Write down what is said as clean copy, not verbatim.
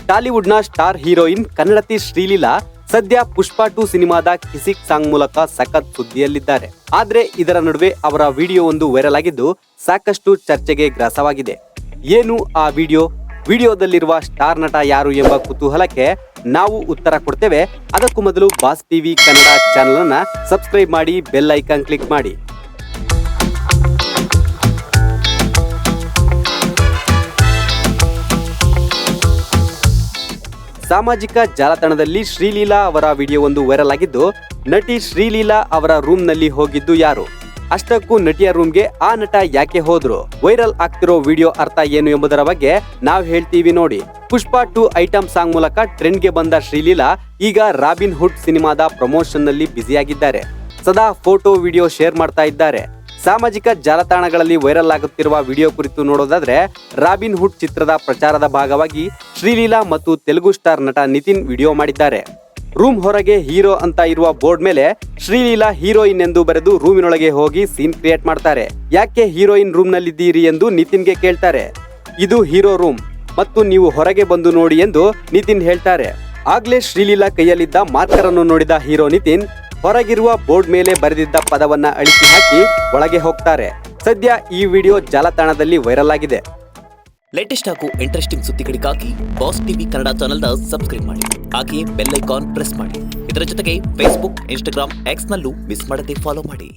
ಟಾಲಿವುಡ್ನ star heroine ಕನ್ನಡತಿ ಶ್ರೀಲೀಲಾ ಸದ್ಯ ಪುಷ್ಪ 2 ಸಿನಿಮಾದ ಕಿಸಿಕ್ song ಮೂಲಕ ಸಖತ್ ಸುದ್ದಿಯಲ್ಲಿದ್ದಾರೆ. ಆದ್ರೆ ಇದರ ನಡುವೆ ಅವರ ವಿಡಿಯೋ ಒಂದು ವೈರಲ್ ಆಗಿದ್ದು ಸಾಕಷ್ಟು ಚರ್ಚೆಗೆ ಗ್ರಾಸವಾಗಿದೆ. ಏನು ಆ ವಿಡಿಯೋದಲ್ಲಿರುವ ಸ್ಟಾರ್ ನಟ ಯಾರು ಎಂಬ ಕುತೂಹಲಕ್ಕೆ ನಾವು ಉತ್ತರ ಕೊಡ್ತೇವೆ. ಅದಕ್ಕೂ ಮೊದಲು ಬಾಸ್ ಟಿವಿ ಕನ್ನಡ ಚಾನೆಲ್ ಅನ್ನ ಸಬ್ಸ್ಕ್ರೈಬ್ ಮಾಡಿ, ಬೆಲ್ ಐಕಾನ್ ಕ್ಲಿಕ್ ಮಾಡಿ. ಸಾಮಾಜಿಕ ಜಾಲತಾಣದಲ್ಲಿ ಶ್ರೀಲೀಲಾ ಅವರ ವಿಡಿಯೋ ಒಂದು ವೈರಲ್ ಆಗಿದ್ದು, ನಟಿ ಶ್ರೀಲೀಲಾ ಅವರ ರೂಮ್ ನಲ್ಲಿ ಹೋಗಿದ್ದು ಯಾರು? ಅಷ್ಟಕ್ಕೂ ನಟಿಯ ರೂಮ್ಗೆ ಆ ನಟ ಯಾಕೆ ಹೋದ್ರು? ವೈರಲ್ ಆಗ್ತಿರೋ ವಿಡಿಯೋ ಅರ್ಥ ಏನು ಎಂಬುದರ ಬಗ್ಗೆ ನಾವು ಹೇಳ್ತೀವಿ ನೋಡಿ. ಪುಷ್ಪ 2 ಐಟಂ ಸಾಂಗ್ ಮೂಲಕ ಟ್ರೆಂಡ್ಗೆ ಬಂದ ಶ್ರೀಲೀಲಾ ಈಗ ರಾಬಿನ್ ಹುಡ್ ಸಿನಿಮಾದ ಪ್ರಮೋಷನ್ ನಲ್ಲಿ ಬ್ಯುಸಿಯಾಗಿದ್ದಾರೆ. ಸದಾ ಫೋಟೋ ವಿಡಿಯೋ ಶೇರ್ ಮಾಡ್ತಾ ಇದ್ದಾರೆ. ಸಾಮಾಜಿಕ ಜಾಲತಾಣಗಳಲ್ಲಿ ವೈರಲ್ ಆಗುತ್ತಿರುವ ವಿಡಿಯೋ ಕುರಿತು ನೋಡೋದಾದ್ರೆ, ರಾಬಿನ್ ಹುಡ್ ಚಿತ್ರದ ಪ್ರಚಾರದ ಭಾಗವಾಗಿ ಶ್ರೀಲೀಲಾ ಮತ್ತು ತೆಲುಗು ಸ್ಟಾರ್ ನಟ ನಿತಿನ್ ವಿಡಿಯೋ ಮಾಡಿದ್ದಾರೆ. ರೂಮ್ ಹೊರಗೆ ಹೀರೋ ಅಂತ ಇರುವ ಬೋರ್ಡ್ ಮೇಲೆ ಶ್ರೀಲೀಲಾ ಹೀರೋಯಿನ್ ಎಂದು ಬರೆದು ರೂಮಿನೊಳಗೆ ಹೋಗಿ ಸೀನ್ ಕ್ರಿಯೇಟ್ ಮಾಡ್ತಾರೆ. ಯಾಕೆ ಹೀರೋಯಿನ್ ರೂಮ್ ನಲ್ಲಿದ್ದೀರಿ ಎಂದು ನಿತಿನ್ಗೆ ಕೇಳ್ತಾರೆ. ಇದು ಹೀರೋ ರೂಮ್ ಮತ್ತು ನೀವು ಹೊರಗೆ ಬಂದು ನೋಡಿ ಎಂದು ನಿತಿನ್ ಹೇಳ್ತಾರೆ. ಆಗ್ಲೇ ಶ್ರೀಲೀಲಾ ಕೈಯಲ್ಲಿದ್ದ ಮಾರ್ಕರ್ ಅನ್ನು ನೋಡಿದ ಹೀರೋ ನಿತಿನ್ ಹೊರಗಿರುವ ಬೋರ್ಡ್ ಮೇಲೆ ಬರೆದಿದ್ದ ಪದವನ್ನ ಅಳಿಸಿ ಹಾಕಿ ಒಳಗೆ ಹೋಗ್ತಾರೆ. ಸದ್ಯ ಈ ವಿಡಿಯೋ ಜಾಲತಾಣದಲ್ಲಿ ವೈರಲ್ ಆಗಿದೆ. ಲೇಟೆಸ್ಟ್ ಹಾಗೂ ಇಂಟ್ರೆಸ್ಟಿಂಗ್ ಸುದ್ದಿಗಳಿಗಾಗಿ ಬಾಸ್ ಟಿವಿ ಕನ್ನಡ ಚಾನೆಲ್ನ ಸಬ್ಸ್ಕ್ರೈಬ್ ಮಾಡಿ. ಹಾಗೆಯೇ ಬೆಲ್ ಐಕಾನ್ ಪ್ರೆಸ್ ಮಾಡಿ. ಇದರ ಜೊತೆಗೆ ಫೇಸ್ಬುಕ್, ಇನ್ಸ್ಟಾಗ್ರಾಮ್, ಎಕ್ಸ್ ನಲ್ಲೂ ಮಿಸ್ ಮಾಡದೆ ಫಾಲೋ ಮಾಡಿ.